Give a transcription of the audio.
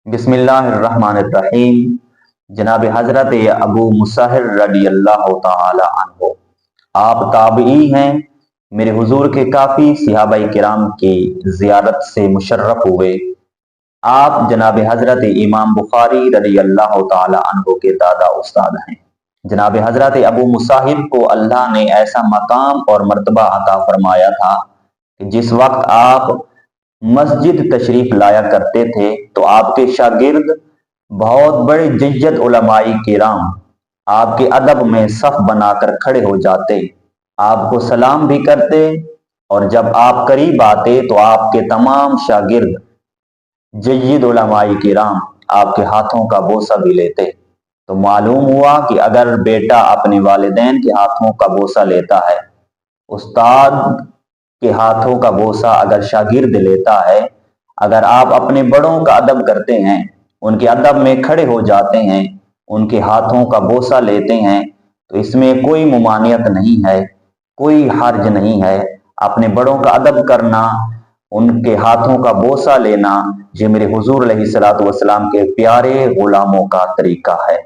बिस्मिल्लाहिर्रहमानिर्रहीम। जनाब हजरत अबू मुसाहिर रदी अल्लाह ताला अन्हो, आप ताबई हैं। मेरे हुजूर के काफ़ी सहाबाए किराम की ज़ियारत से मुशर्रफ हुए। आप जनाब हजरत इमाम बुखारी रदी अल्लाह ताला अन्हो के दादा उस्ताद हैं। जनाब हजरत अबू मुसाहिर को अल्लाह ने ऐसा मकाम और मर्तबा अता फरमाया था कि जिस वक्त आप मस्जिद तशरीफ लाया करते थे तो आपके शागिर्द बहुत बड़े जज्जत उलमाई किराम आपके अदब में सफ बनाकर खड़े हो जाते, आपको सलाम भी करते, और जब आप करीब आते तो आपके तमाम शागिर्द जय्यद उलमाई किराम आपके हाथों का बोसा भी लेते। तो मालूम हुआ कि अगर बेटा अपने वालिदैन के हाथों का बोसा लेता है, उस्ताद के हाथों का बोसा अगर शागिर्द लेता है, अगर आप अपने बड़ों का अदब करते हैं, उनके अदब में खड़े हो जाते हैं, उनके हाथों का बोसा लेते हैं, तो इसमें कोई मुमानियत नहीं है, कोई हर्ज नहीं है। अपने बड़ों का अदब करना, उनके हाथों का बोसा लेना, ये मेरे हुजूर अलैहिस्सलातु वस्सलाम के प्यारे गुलामों का तरीका है।